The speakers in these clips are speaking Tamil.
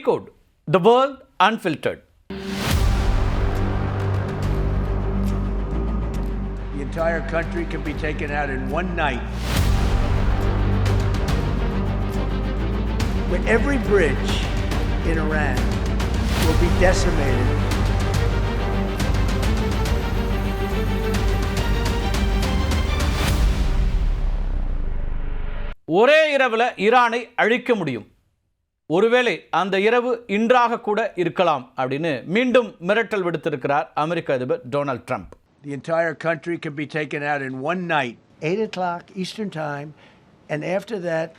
Decode the world unfiltered. The entire country can be taken out in one night. Where every bridge in Iran will be decimated. ஒரே இரவில் ஈரானை அழிக்க முடியும், ஒருவேளை அந்த இரவு இன்றாக கூட இருக்கலாம் அப்படின்னு மீண்டும் மிரட்டல் விடுத்திருக்கிறார் அமெரிக்க அதிபர் Donald Trump. The entire country can be taken out in one night, 8 o'clock Eastern Time, and after that,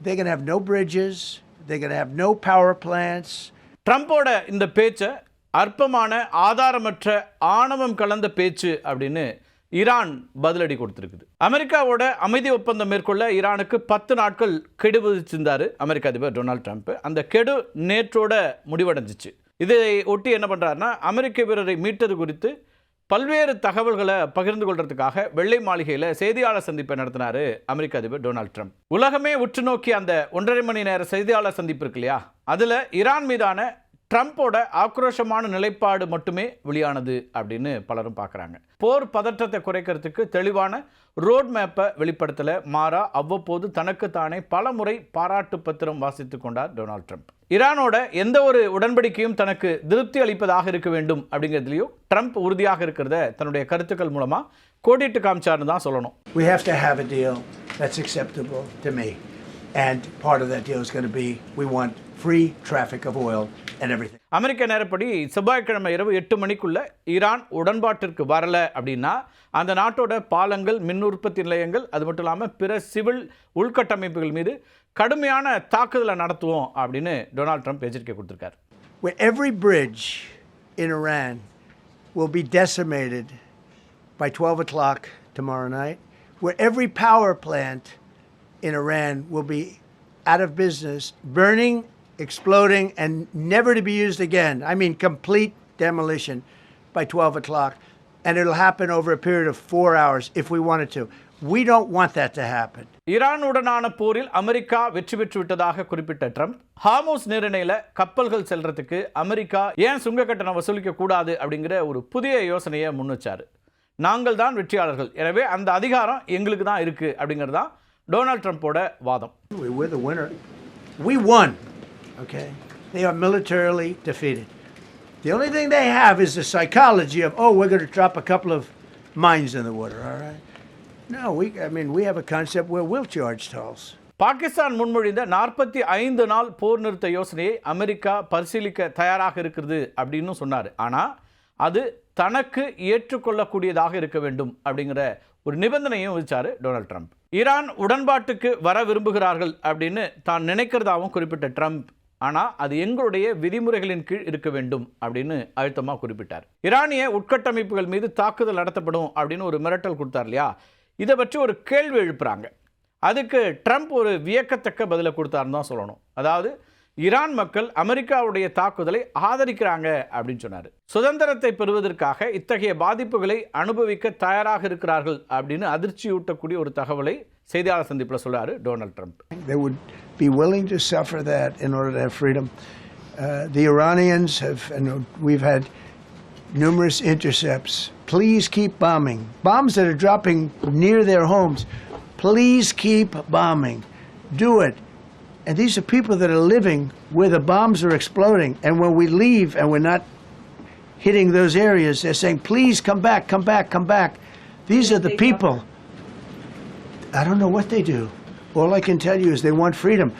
they're going to have no bridges, they're going to have no power plants. ட்ரம்போட இந்த பேச்சை அற்பமான ஆதாரமற்ற ஆணவம் கலந்த பேச்சு அப்படின்னு ஈரான் பதிலடி கொடுத்திருக்குது. அமெரிக்காவோட அமைதி ஒப்பந்தம் மேற்கொள்ள ஈரானுக்கு 10 நாட்கள் கெடு விதிச்சிருந்தாரு அமெரிக்க அதிபர் டொனால்ட் ட்ரம்ப். அந்த கெடு நேற்றோட முடிவடைஞ்சிச்சு. இதை ஒட்டி என்ன பண்றாருன்னா, அமெரிக்க வீரரை மீட்டது குறித்து பல்வேறு தகவல்களை பகிர்ந்து கொள்றதுக்காக வெள்ளை மாளிகையில் செய்தியாளர் சந்திப்பை நடத்தினார் அமெரிக்க அதிபர் டொனால்ட் ட்ரம்ப். உலகமே உற்று நோக்கி அந்த 1.5 மணி நேர செய்தியாளர் சந்திப்பு இருக்கு இல்லையா, அதில் ஈரான் மீதான ட்ரம்போட ஆக்ரோஷமான நிலைப்பாடு மட்டுமே வெளியானது அப்படின்னு பலரும் பார்க்குறாங்க. போர் பதற்றத்தை குறைக்கிறதுக்கு தெளிவான ரோட் மேப்பை வெளிப்படுத்தலை, மாறா அவ்வப்போது தனக்கு தானே பல முறை பாராட்டு பத்திரம் வாசித்து கொண்டார் டொனால்ட் ட்ரம்ப். ஈரானோட எந்த ஒரு உடன்படிக்கையும் தனக்கு திருப்தி அளிப்பதாக இருக்க வேண்டும் அப்படிங்கிறதுலையும் ட்ரம்ப் உறுதியாக இருக்கிறத தன்னுடைய கருத்துக்கள் மூலமாக கோடிட்டு காமிச்சார்னு தான் சொல்லணும். We have to have a deal that's acceptable to me. And part of that deal is going to be we want free traffic of oil and everything. அமெரிக்க நேரப்படி செவ்வாய்க்கிழமை இரவு 8 மணிக்குள்ள ஈரான் உடன்பாட்டிற்கு வரல அப்படின்னா அந்த நாட்டோட பாலங்கள், மின் உற்பத்தி நிலையங்கள், அது மட்டும் இல்லாமல் பிற சிவில் உள்கட்டமைப்புகள் மீது கடுமையான தாக்குதலை நடத்துவோம் அப்படின்னு டொனால்ட் ட்ரம்ப் எச்சரிக்கை கொடுத்திருக்கார். Where every bridge in Iran will be decimated by 12 o'clock tomorrow night, where every power plant in Iran will be out of business, burning, exploding, and never to be used again. I mean, complete demolition by 12 o'clock. And it'll happen over a period of 4 hours if we wanted to. We don't want that to happen. ஈரானுடனான போரில் அமெரிக்கா வெற்றி பெற்று விட்டதாக குறிப்பிட்ட ட்ரம்ப், ஹார்மோஸ் நீரிணையில் கப்பல்கள் செல்றதுக்கு அமெரிக்கா ஏன் சுங்க கட்டணம் வசூலிக்க கூடாது அப்படிங்கிற ஒரு புதிய யோசனையை முன் வச்சாரு. நாங்கள் தான் வெற்றியாளர்கள், எனவே அந்த அதிகாரம் எங்களுக்கு தான் இருக்கு அப்படிங்கிறது தான் டொனால்ட் ட்ரம்போட வாதம். We're the winner. We won. Okay? They are militarily defeated. The only thing they have is the psychology of, oh, we're going to drop a couple of mines in the water, all right? No, we have a concept where we'll charge tolls. Pakistan முன்மொழிந்த 45 நாள் போர் நிறுத்த யோசனையை அமெரிக்கா பரிசீலிக்க தயாராக இருக்கிறது அப்படின்னு சொன்னார். ஆனால் அது தனக்கு ஏற்றுக்கொள்ளக்கூடியதாக இருக்க வேண்டும் அப்படிங்கிற ஒரு நிபந்தனையும் விதிச்சார் டொனால்ட் ட்ரம்ப். ஈரான் உடன்பாட்டுக்கு வர விரும்புகிறார்கள் அப்படின்னு தான் நினைக்கிறதாகவும் குறிப்பிட்ட ட்ரம்ப், ஆனால் அது எங்களுடைய விதிமுறைகளின் கீழ் இருக்க வேண்டும் அப்படின்னு அழுத்தமாக குறிப்பிட்டார். ஈரானிய உட்கட்டமைப்புகள் மீது தாக்குதல் நடத்தப்படும் அப்படின்னு ஒரு மிரட்டல் கொடுத்தார் இல்லையா, இதை பற்றி ஒரு கேள்வி எழுப்புறாங்க. அதுக்கு ட்ரம்ப் ஒரு வியக்கத்தக்க பதிலை கொடுத்தாருன்னு தான் சொல்லணும். அதாவது, ஈரான் மக்கள் அமெரிக்காவுடைய தாக்குதலை ஆதரிக்கிறாங்க அப்படின்னு சொன்னார். சுதந்திரத்தை பெறுவதற்காக இத்தகைய பாதிப்புகளை அனுபவிக்க தயாராக இருக்கிறார்கள் அப்படின்னு அதிர்ச்சியூட்டக்கூடிய ஒரு தகவலை செய்தியாளர் சந்திப்பில் சொல்றாரு Donald Trump. They would be willing to suffer that in order to have freedom. The Iranians have, and we've had numerous intercepts. Please keep bombing. Bombs that are dropping near their homes. Please keep bombing. Do it. And these are people that are living where the bombs are exploding. And when we leave and we're not hitting those areas, they're saying, please come back, come back, come back. These are the people. I don't know what they do. All I can tell you is they want freedom.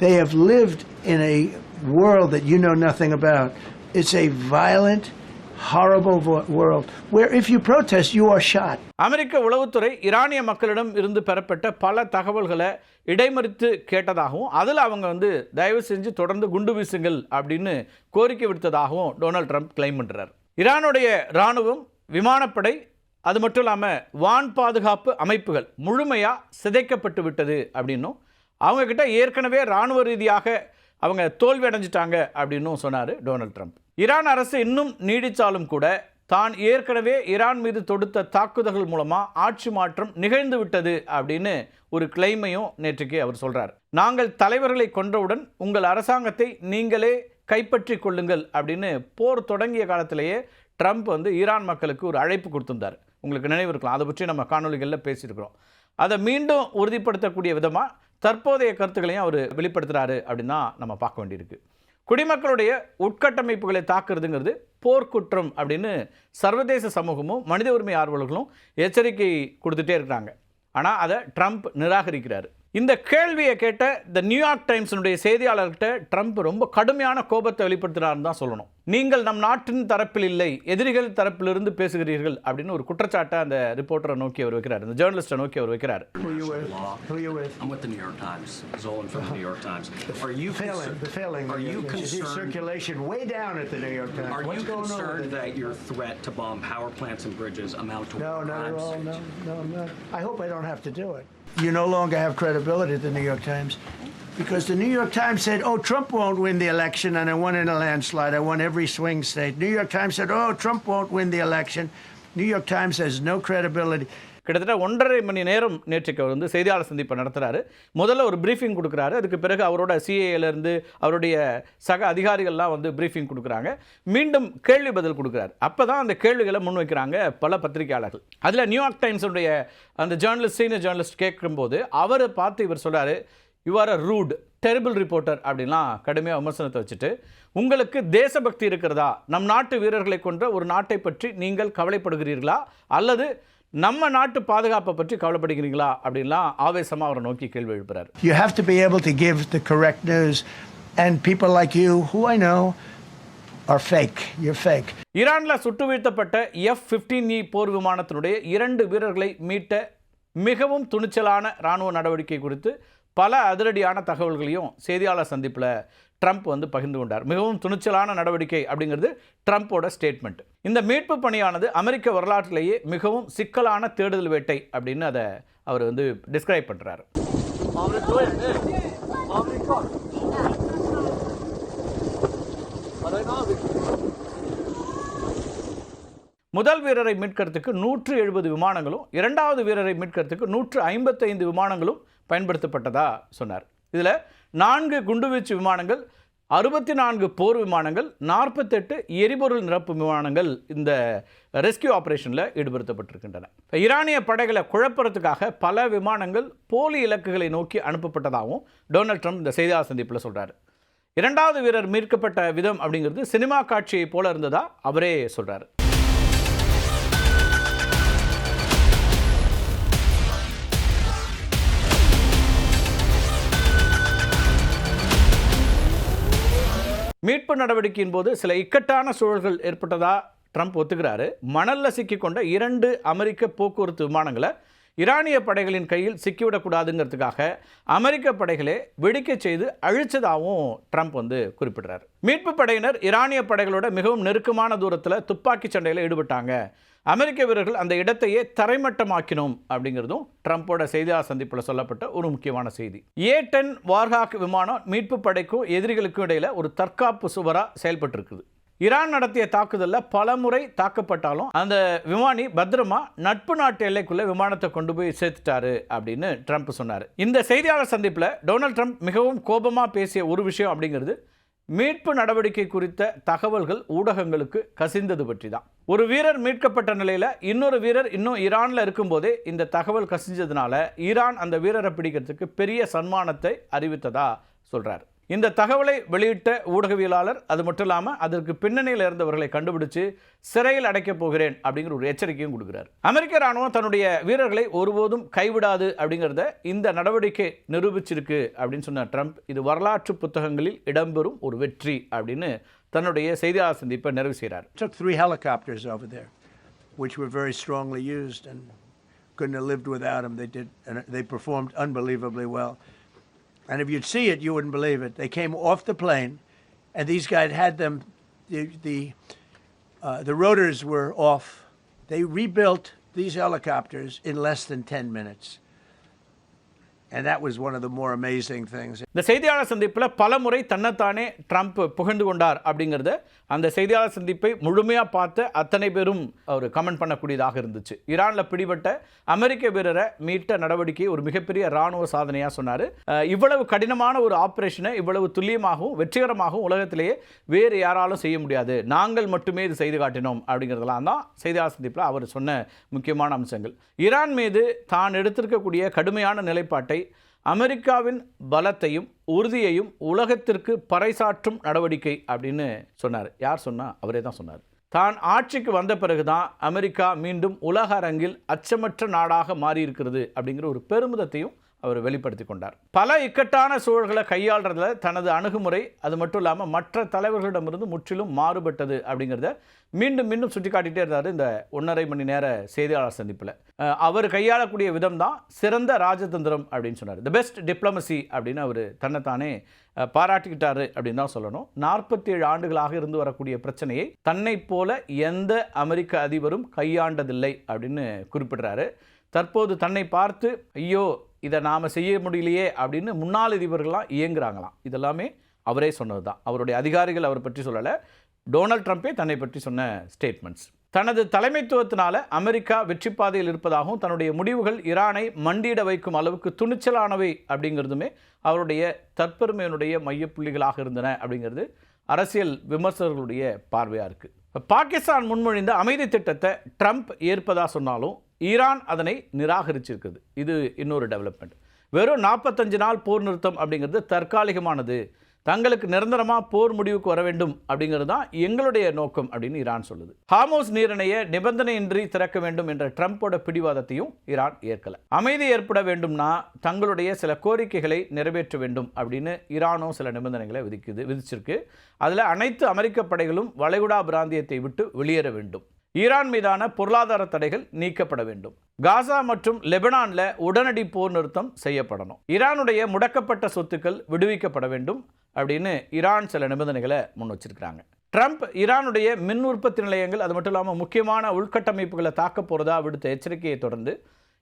They have lived in a world that you know nothing about. It's a violent, horrible world where if you protest, you are shot. அமெரிக்க உளவுத்துறை ஈரானிய மக்களிடம் இருந்து பெறப்பட்ட பல தகவல்களை இடைமறித்து கேட்டதாகவும், அதில் அவங்க தயவு செஞ்சு தொடர்ந்து குண்டு வீசுங்கள் அப்படின்னு கோரிக்கை விடுத்ததாகவும் டொனால்ட் ட்ரம்ப் கிளைம் பண்ணுறார். ஈரானுடைய இராணுவம், விமானப்படை, அது மட்டும் இல்லாமல் வான் பாதுகாப்பு அமைப்புகள் முழுமையாக சிதைக்கப்பட்டு விட்டது அப்படின்னும், அவங்கக்கிட்ட ஏற்கனவே இராணுவ ரீதியாக அவங்க தோல்வி அடைஞ்சிட்டாங்க அப்படின்னும் சொன்னார் டொனால்ட் ட்ரம்ப். ஈரான் அரசு இன்னும் நீடித்தாலும் கூட தான் ஏற்கனவே ஈரான் மீது தொடுத்த தாக்குதல்கள் மூலமா ஆட்சி மாற்றம் நிகழ்ந்து விட்டது அப்படின்னு ஒரு கிளைமையும் நேற்றுக்கு அவர் சொல்றார். நாங்கள் தலைவர்களை கொன்றவுடன் உங்கள் அரசாங்கத்தை நீங்களே கைப்பற்றி கொள்ளுங்கள் அப்படின்னு போர் தொடங்கிய காலத்திலேயே ட்ரம்ப் வந்து ஈரான் மக்களுக்கு ஒரு அழைப்பு கொடுத்திருந்தார். உங்களுக்கு நினைவு இருக்கலாம், அதை பற்றி நம்ம காணொலிகளில் பேசியிருக்கிறோம். அதை மீண்டும் உறுதிப்படுத்தக்கூடிய விதமாக தற்போதைய கருத்துக்களையும் அவர் வெளிப்படுத்துகிறாரு அப்படின்னு தான் நம்ம பார்க்க வேண்டியிருக்கு. குடிமக்களுடைய உட்கட்டமைப்புகளை தாக்குறதுங்கிறது போர்க்குற்றம் அப்படின்னு சர்வதேச சமூகமும் மனித உரிமை ஆர்வலர்களும் எச்சரிக்கை கொடுத்துட்டே இருக்கிறாங்க. ஆனால் அதை ட்ரம்ப் நிராகரிக்கிறார். இந்த கேள்வியை கேட்ட த நியூயார்க் டைம்ஸினுடைய செய்தியாளர்கிட்ட ட்ரம்ப் ரொம்ப கடுமையான கோபத்தை வெளிப்படுத்தினார்னு தான் சொல்லணும். நீங்கள் நம் நாட்டின் தரப்பில் இல்லை, எதிரிகள் தரப்பிலிருந்து பேசுகிறீர்கள் அப்படின்னு ஒரு குற்றச்சாட்டை அந்த ரிப்போர்ட்டரை நோக்கி அவர் வைக்கிறார், அந்த ஜேர்னலிஸ்ட்டை நோக்கி அவர் வைக்கிறார். Who you with? I'm with the New York Times. Zolan from the New York Times. Are you failing? Are you concerned? Circulation way down at the New York Times. Are you concerned that your threat to bomb power plants and bridges amount to No, not at all. crimes? No, I'm not. I hope I don't have to do it. You no longer have credibility at the New York Times because the New York Times said, oh, Trump won't win the election and I won in a landslide. I won every swing state. New York Times said, oh, Trump won't win the election. New York Times has no credibility. கிட்டத்தட்ட 1.5 மணி நேரம் நேற்றுக்கு அவர் வந்து செய்தியாளர் சந்திப்பை நடத்துகிறாரு. முதல்ல ஒரு ப்ரீஃபிங் கொடுக்குறாரு. அதுக்கு பிறகு அவரோட சிஏஏலேருந்து அவருடைய சக அதிகாரிகள்லாம் வந்து ப்ரீஃபிங் கொடுக்குறாங்க. மீண்டும் கேள்வி பதில் கொடுக்குறாரு. அப்போ தான் அந்த கேள்விகளை முன்வைக்கிறாங்க பல பத்திரிகையாளர்கள். அதில் நியூயார்க் டைம்ஸுடைய அந்த ஜேர்னலிஸ்ட், சீனியர் ஜேர்னலிஸ்ட் கேட்கும்போது அவரை பார்த்து இவர் சொல்கிறாரு, you are a rude terrible reporter அப்படின்லாம் கடுமையாக விமர்சனத்தை வச்சுட்டு, உங்களுக்கு தேசபக்தி இருக்கிறதா, நம் நாட்டு வீரர்களை கொன்ற ஒரு நாட்டை பற்றி நீங்கள் கவலைப்படுகிறீர்களா அல்லது நம்ம நாட்டு பாதுகாப்பை பற்றி கவலைப்படுகிறீங்களா அப்படின்லாம் ஆவேசமாக அவரை நோக்கி கேள்வி எழுப்புறாரு. You have to be able to give the correct news and people like you who I know are fake. You're fake. ஈரானில் சுட்டு வீழ்த்தப்பட்ட F-15E போர் விமானத்தினுடைய 2 வீரர்களை மீட்ட மிகவும் துணிச்சலான இராணுவ நடவடிக்கை குறித்து பல அதிரடியான தகவல்களையும் செய்தியாளர் சந்திப்பில் ட்ரம்ப் வந்து பகிர்ந்து கொண்டார். மிகவும் துணிச்சலான நடவடிக்கை அப்படிங்கிறது ட்ரம்ப்போட ஸ்டேட்மெண்ட். இந்த மீட்பு பணியானது அமெரிக்க வரலாற்றிலேயே மிகவும் சிக்கலான தேடுதல் வேட்டை அப்படின்னு அதை அவர் வந்து டிஸ்கிரைப் பண்ணுறாரு. முதல் வீரரை மீட்கிறதுக்கு 170 விமானங்களும் 2வது வீரரை மீட்கிறதுக்கு 155 விமானங்களும் பயன்படுத்தப்பட்டதா சொன்னார். இதில் 4 குண்டுவீச்சு விமானங்கள், 64 போர் விமானங்கள், 48 எரிபொருள் நிரப்பு விமானங்கள் இந்த ரெஸ்கியூ ஆபரேஷனில் ஈடுபடுத்தப்பட்டிருக்கின்றன. ஈரானிய படைகளை குழப்பறதுக்காக பல விமானங்கள் போலி இலக்குகளை நோக்கி அனுப்பப்பட்டதாகவும் டொனால்ட் ட்ரம்ப் இந்த செய்தியாளர் சந்திப்பில் சொல்கிறார். 2வது வீரர் மீட்கப்பட்ட விதம் அப்படிங்கிறது சினிமா காட்சியை போல இருந்ததா அவரே சொல்கிறார். மீட்பு நடவடிக்கையின் போது சில இக்கட்டான சூழல்கள் ஏற்பட்டதா ட்ரம்ப் ஒத்துக்கிறாரு. மணலில் சிக்கிக்கொண்ட 2 அமெரிக்க போக்குவரத்து விமானங்களை ஈரானிய படைகளின் கையில் சிக்கிவிடக்கூடாதுங்கிறதுக்காக அமெரிக்க படைகளே வெடிக்க செய்து அழிச்சதாகவும் ட்ரம்ப் வந்து குறிப்பிடுறார். மீட்பு படையினர் ஈரானிய படைகளோட மிகவும் நெருக்கமான தூரத்தில் துப்பாக்கி சண்டையில் ஈடுபட்டாங்க. அமெரிக்க வீரர்கள் அந்த இடத்தையே தரைமட்டமாக்கினோம் அப்படிங்கிறதும் ட்ரம்ப்போட செய்தியாளர் சந்திப்பில் சொல்லப்பட்ட ஒரு முக்கியமான செய்தி. A-10 வார்ஹாக் விமானம் மீட்பு படைக்கும் எதிரிகளுக்கும் இடையில் ஒரு தற்காப்பு சுவராக செயல்பட்டு இருக்குது. ஈரான் நடத்திய தாக்குதலில் பல முறை தாக்கப்பட்டாலும் அந்த விமானி பத்திரமா நட்பு நாட்டு எல்லைக்குள்ளே விமானத்தை கொண்டு போய் சேர்த்துட்டாரு அப்படின்னு ட்ரம்ப் சொன்னார். இந்த செய்தியாளர் சந்திப்பில் டொனால்ட் ட்ரம்ப் மிகவும் கோபமாக பேசிய ஒரு விஷயம் அப்படிங்கிறது மீட்பு நடவடிக்கை குறித்த தகவல்கள் ஊடகங்களுக்கு கசிந்தது பற்றி தான். ஒரு வீரர் மீட்கப்பட்ட நிலையில் இன்னொரு வீரர் இன்னும் ஈரானில் இருக்கும்போதே இந்த தகவல் கசிஞ்சதுனால ஈரான் அந்த வீரரை பிடிக்கிறதுக்கு பெரிய சன்மானத்தை அறிவித்ததா சொல்கிறார். இந்த தகவலை வெளியிட்ட ஊடகவியலாளர் அது மட்டும் இல்லாமல் அதற்கு பின்னணியில் இருந்தவர்களை கண்டுபிடிச்சு சிறையில் அடைக்கப் போகிறேன் அப்படிங்கிற ஒரு எச்சரிக்கையும் கொடுக்குறார். அமெரிக்க ராணுவம் தன்னுடைய வீரர்களை ஒருபோதும் கைவிடாது அப்படிங்கிறத இந்த நடவடிக்கை நிரூபிச்சிருக்கு அப்படின்னு சொன்ன ட்ரம்ப், இது வரலாற்று புத்தகங்களில் இடம்பெறும் ஒரு வெற்றி அப்படின்னு தன்னுடைய செய்தியாளர் சந்திப்பை நிறைவு செய்கிறார். Took 3 helicopters over there, which were very strongly used and couldn't have lived without them. They performed unbelievably well. And if you'd see it, you wouldn't believe it. They came off the plane, and these guys had them. The rotors were off. They rebuilt these helicopters in less than 10 minutes. And that was one of the more amazing things. இந்த செய்தியாளர் சந்திப்பில் பல முறை தன்னைத்தானே ட்ரம்ப் புகழ்ந்து கொண்டார் அப்படிங்கிறத அந்த செய்தியாளர் சந்திப்பை முழுமையாக பார்த்து அத்தனை பேரும் அவர் கமெண்ட் பண்ணக்கூடியதாக இருந்துச்சு. ஈரானில் பிடிபட்ட அமெரிக்க வீரரை மீட்ட நடவடிக்கை ஒரு மிகப்பெரிய இராணுவ சாதனையாக சொன்னார். இவ்வளவு கடினமான ஒரு ஆப்ரேஷனை இவ்வளவு துல்லியமாகவும் வெற்றிகரமாகவும் உலகத்திலேயே வேறு யாராலும் செய்ய முடியாது, நாங்கள் மட்டுமே இது செய்து காட்டினோம் அப்படிங்கிறதெல்லாம் தான் செய்தியாளர் சந்திப்பில் அவர் சொன்ன முக்கியமான அம்சங்கள். ஈரான் மீது தான் எடுத்திருக்கக்கூடிய கடுமையான நிலைப்பாட்டை அமெரிக்காவின் பலத்தையும் உறுதியையும் உலகத்திற்கு பறைசாற்றும் நடவடிக்கை அப்படின்னு சொன்னார். யார் சொன்னா? அவரே தான் சொன்னார். தான் ஆட்சிக்கு வந்த பிறகுதான் அமெரிக்கா மீண்டும் உலக அரங்கில் அச்சமற்ற நாடாக மாறியிருக்கிறது அப்படிங்கிற ஒரு பெருமிதத்தையும் அவர் வெளிப்படுத்தி கொண்டார். பல இக்கட்டான சூழல்களை கையாளுறதுல தனது அணுகுமுறை அது மட்டும் இல்லாமல் மற்ற தலைவர்களிடமிருந்து முற்றிலும் மாறுபட்டது அப்படிங்கிறத மீண்டும் மீண்டும் சுட்டி காட்டிகிட்டே இருந்தார் இந்த 1.5 மணி நேர செய்தியாளர் சந்திப்பில். அவர் கையாளக்கூடிய விதம் தான் சிறந்த ராஜதந்திரம் அப்படின்னு சொன்னார். தி பெஸ்ட் டிப்ளமசி அப்படின்னு அவர் தன்னைத்தானே பாராட்டிக்கிட்டாரு அப்படின்னு தான் சொல்லணும். 47 ஆண்டுகளாக இருந்து வரக்கூடிய பிரச்சனையை தன்னை போல எந்த அமெரிக்க அதிபரும் கையாண்டதில்லை அப்படின்னு குறிப்பிடுறாரு. தற்போது தன்னை பார்த்து ஐயோ இதை நாம் செய்ய முடியலையே அப்படின்னு முன்னாள் அதிபர்கள்லாம் இயங்குறாங்களாம். இதெல்லாமே அவரே சொன்னது தான். அவருடைய அதிகாரிகள் அவர் பற்றி சொல்லலை, டொனால்ட் ட்ரம்ப்பே தன்னை பற்றி சொன்ன ஸ்டேட்மெண்ட்ஸ். தனது தலைமைத்துவத்தினால அமெரிக்கா வெற்றி பாதையில் இருப்பதாகவும் தன்னுடைய முடிவுகள் ஈரானை மண்டியிட வைக்கும் அளவுக்கு துணிச்சலானவை அப்படிங்கிறதுமே அவருடைய தற்பெருமையினுடைய மையப்புள்ளிகளாக இருந்தன அப்படிங்கிறது அரசியல் விமர்சகர்களுடைய பார்வையாக இருக்குது. பாகிஸ்தான் முன்மொழிந்த அமைதி திட்டத்தை ட்ரம்ப் ஏற்பதாக சொன்னாலும் ஈரான் அதனை நிராகரிச்சிருக்குது. இது இன்னொரு டெவலப்மெண்ட். வெறும் 45 நாள் போர் நிறுத்தம் அப்படிங்கிறது தற்காலிகமானது, தங்களுக்கு நிரந்தரமாக போர் முடிவுக்கு வர வேண்டும் அப்படிங்கிறது தான் எங்களுடைய நோக்கம் அப்படின்னு ஈரான் சொல்லுது. ஹார்மோஸ் நீரிணையை நிபந்தனையின்றி திறக்க வேண்டும் என்ற ட்ரம்போட பிடிவாதத்தையும் ஈரான் ஏற்கலை. அமைதி ஏற்பட வேண்டும்னா தங்களுடைய சில கோரிக்கைகளை நிறைவேற்ற வேண்டும் அப்படின்னு ஈரானும் சில நிபந்தனைகளை விதிச்சிருக்கு. அதில் அனைத்து அமெரிக்க படைகளும் வளைகுடா பிராந்தியத்தை விட்டு வெளியேற வேண்டும், ஈரான் மீதான பொருளாதார தடைகள் நீக்கப்பட வேண்டும், காசா மற்றும் லெபனான்ல உடனடி போர் நிறுத்தம் செய்யப்படணும், ஈரானுடைய முடக்கப்பட்ட சொத்துக்கள் விடுவிக்கப்பட வேண்டும் அப்படின்னு ஈரான் சில நிபந்தனைகளை முன் வச்சிருக்கிறாங்க. ட்ரம்ப் ஈரானுடைய மின் உற்பத்தி நிலையங்கள் அது மட்டும் இல்லாமல் முக்கியமான உள்கட்டமைப்புகளை தாக்க போகிறதா விடுத்த எச்சரிக்கையை தொடர்ந்து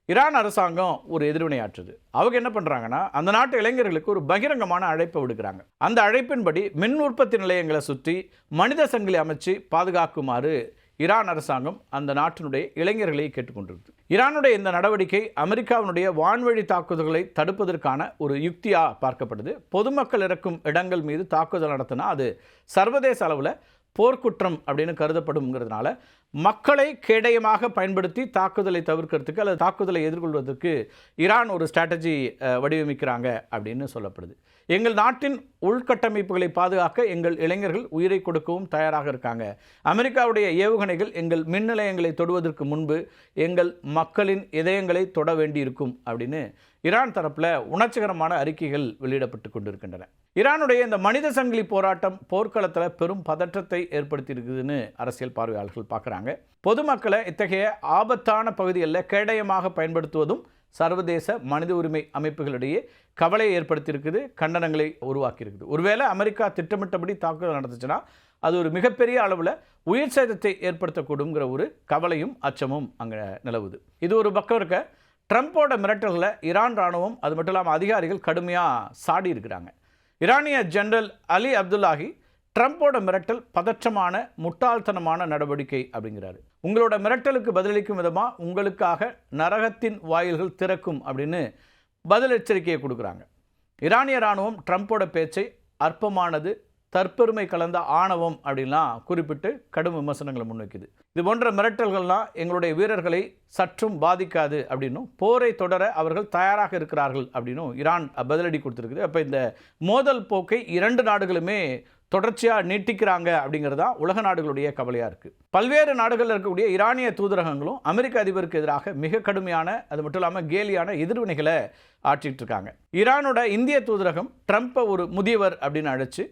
ஈரான் அரசாங்கம் ஒரு எதிர்வினையாற்றுது. அவங்க என்ன பண்ணுறாங்கன்னா அந்த நாட்டு இளைஞர்களுக்கு ஒரு பகிரங்கமான அழைப்பை விடுக்கிறாங்க. அந்த அழைப்பின்படி மின் உற்பத்தி நிலையங்களை சுற்றி மனித சங்கிலி அமைச்சு பாதுகாக்குமாறு ஈரான் அரசாங்கம் அந்த நாட்டினுடைய இளைஞர்களை கேட்டுக்கொண்டிருக்கு. ஈரானுடைய இந்த நடவடிக்கை அமெரிக்காவினுடைய வான்வழி தாக்குதல்களை தடுப்பதற்கான ஒரு யுக்தியாக பார்க்கப்படுது. பொதுமக்கள் இருக்கும் இடங்கள் மீது தாக்குதல் நடத்தினா அது சர்வதேச அளவில் போர்க்குற்றம் அப்படின்னு கருதப்படும்ங்கிறதுனால மக்களை கேடயமாக பயன்படுத்தி தாக்குதலை தவிர்க்கிறதுக்கு அல்லது தாக்குதலை எதிர்கொள்வதற்கு ஈரான் ஒரு ஸ்ட்ராட்டஜி வடிவமைக்கிறாங்க அப்படின்னு சொல்லப்படுது. எங்கள் நாட்டின் உள்கட்டமைப்புகளை பாதுகாக்க எங்கள் இளைஞர்கள் உயிரை கொடுக்கவும் தயாராக இருக்காங்க. அமெரிக்காவுடைய ஏவுகணைகள் எங்கள் மின் நிலையங்களை தொடுவதற்கு முன்பு எங்கள் மக்களின் இதயங்களை தொட வேண்டியிருக்கும் அப்படின்னு ஈரான் தரப்பில் உணர்ச்சிகரமான அறிக்கைகள் வெளியிடப்பட்டு கொண்டிருக்கின்றன. ஈரானுடைய இந்த மனித சங்கிலி போராட்டம் போர்க்களத்தில் பெரும் பதற்றத்தை ஏற்படுத்தி இருக்குதுன்னு அரசியல் பார்வையாளர்கள் பார்க்குறாங்க. பொதுமக்களை இத்தகைய ஆபத்தான பகுதிகளில் கேடயமாக பயன்படுத்துவதும் சர்வதேச மனித உரிமை அமைப்புகளிடையே கவலையை ஏற்படுத்தியிருக்குது, கண்டனங்களை உருவாக்கியிருக்குது. ஒருவேளை அமெரிக்கா திட்டமிட்டபடி தாக்குதல் நடந்துச்சுன்னா அது ஒரு மிகப்பெரிய அளவில் உயிர் சேதத்தை ஏற்படுத்தக்கூடுங்கிற ஒரு கவலையும் அச்சமும் அங்கே நிலவுது. இது ஒரு பக்கம் இருக்க, ட்ரம்போட மிரட்டல்களை ஈரான் ராணுவம் அது மட்டும் இல்லாமல் அதிகாரிகள் கடுமையாக சாடி இருக்கிறாங்க. ஈரானிய ஜெனரல் அலி அப்துல்லாஹி ட்ரம்போட மிரட்டல் பதற்றமான முட்டாள்தனமான நடவடிக்கை அப்படிங்கிறாரு. உங்களோட மிரட்டலுக்கு பதிலளிக்கும் விதமாக உங்களுக்காக நரகத்தின் வாயில்கள் திறக்கும் அப்படின்னு பதில் எச்சரிக்கையை கொடுக்குறாங்க. ஈரானிய ராணுவம் ட்ரம்போட பேச்சை அற்பமானது, தற்பெருமை கலந்த ஆணவம் அப்படின்லாம் குறிப்பிட்டு கடும் விமர்சனங்களை முன்வைக்குது. இது போன்ற மிரட்டல்கள்லாம் எங்களுடைய வீரர்களை சற்றும் பாதிக்காது அப்படின்னும் போரை தொடர அவர்கள் தயாராக இருக்கிறார்கள் அப்படின்னும் ஈரான் பதிலடி கொடுத்துருக்குது. அப்போ இந்த மோதல் போக்கை 2 நாடுகளுமே தொடர்ச்சியாக நீட்டிக்கிறாங்க அப்படிங்கிறது தான் உலக நாடுகளுடைய கவலையாக இருக்குது. பல்வேறு நாடுகளில் இருக்கக்கூடிய ஈரானிய தூதரகங்களும் அமெரிக்க அதிபருக்கு எதிராக மிக கடுமையான அது மட்டும் இல்லாமல் கேலியான எதிர்வினைகளை ஆற்றிட்டு இருக்காங்க. ஈரானோட இந்திய தூதரகம் ட்ரம்ப்பை ஒரு முதியவர் அப்படின்னு அழைச்சு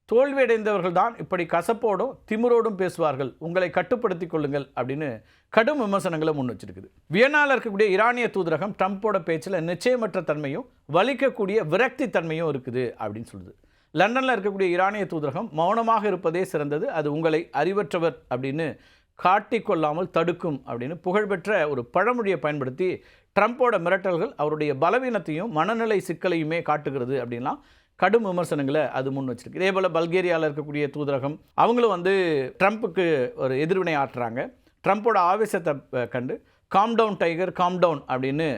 தோல்வியடைந்தவர்கள் தான் இப்படி கசப்போடும் திமிரோடும் பேசுவார்கள், உங்களை கட்டுப்படுத்தி கொள்ளுங்கள் அப்படின்னு கடும் விமர்சனங்களை முன் வச்சிருக்குது. வியன்னாவில் இருக்கக்கூடிய ஈரானிய தூதரகம் ட்ரம்போட பேச்சில் நிச்சயமற்ற தன்மையும் வலிக்கக்கூடிய விரக்தி தன்மையும் இருக்குது அப்படின்னு சொல்லுது. லண்டனில் இருக்கக்கூடிய ஈரானிய தூதரகம் மௌனமாக இருப்பதே சிறந்தது, அது உங்களை அறிவற்றவர் அப்படின்னு காட்டிக்கொள்ளாமல் தடுக்கும் அப்படின்னு புகழ்பெற்ற ஒரு பழமொழியை பயன்படுத்தி ட்ரம்ப்போட மிரட்டல்கள் அவருடைய பலவீனத்தையும் மனநிலை சிக்கலையுமே காட்டுகிறது அப்படின்லாம் கடும் விமர்சனங்களை அது முன் வச்சிருக்கு. இதே போல் பல்கேரியாவில் இருக்கக்கூடிய தூதரகம் அவங்களும் வந்து ட்ரம்ப்புக்கு ஒரு எதிர்வினை ஆற்றுறாங்க. ட்ரம்ப்போட ஆவேசத்தை கண்டு calm down tiger calm down அப்படின்னு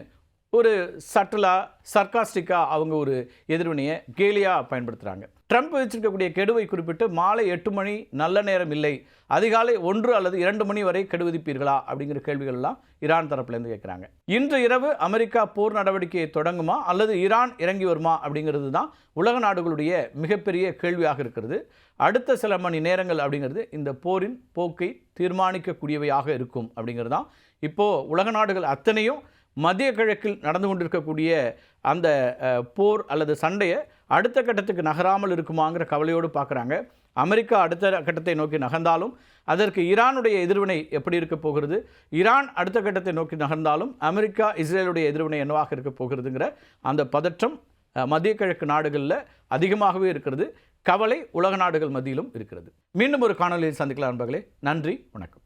ஒரு சட்டலாக சர்காஸ்டிக்காக அவங்க ஒரு எதிர்வினையை கேலியாக பயன்படுத்துகிறாங்க. ட்ரம்ப் வச்சிருக்கக்கூடிய கெடுவை குறிப்பிட்டு மாலை 8 மணி நல்ல நேரம் இல்லை, அதிகாலை 1 அல்லது 2 மணி வரை கெடு விதிப்பீர்களா அப்படிங்கிற கேள்விகள்லாம் ஈரான் தரப்புலேருந்து கேட்குறாங்க. இன்று இரவு அமெரிக்கா போர் நடவடிக்கையை தொடங்குமா அல்லது ஈரான் இறங்கி வருமா அப்படிங்கிறது தான் உலக நாடுகளுடைய மிகப்பெரிய கேள்வியாக இருக்கிறது. அடுத்த சில மணி நேரங்கள் அப்படிங்கிறது இந்த போரின் போக்கை தீர்மானிக்கக்கூடியவையாக இருக்கும் அப்படிங்கிறது தான் இப்போது உலக நாடுகள் அத்தனையும் மத்திய கிழக்கில் நடந்து கொண்டிருக்கக்கூடிய அந்த போர் அல்லது சண்டையை அடுத்த கட்டத்துக்கு நகராமல் இருக்குமாங்கிற கவலையோடு பார்க்குறாங்க. அமெரிக்கா அடுத்த கட்டத்தை நோக்கி நகர்ந்தாலும் அதற்கு ஈரானுடைய எதிர்வினை எப்படி இருக்க போகிறது, ஈரான் அடுத்த கட்டத்தை நோக்கி நகர்ந்தாலும் அமெரிக்கா இஸ்ரேலுடைய எதிர்வினை என்னவாக இருக்க போகிறதுங்கிற அந்த பதற்றம் மத்திய கிழக்கு நாடுகளில் அதிகமாகவே இருக்கிறது. கவலை உலக நாடுகள் மத்தியிலும் இருக்கிறது. மீண்டும் ஒரு காணொலியில் சந்திக்கலாம் நண்பர்களே. நன்றி, வணக்கம்.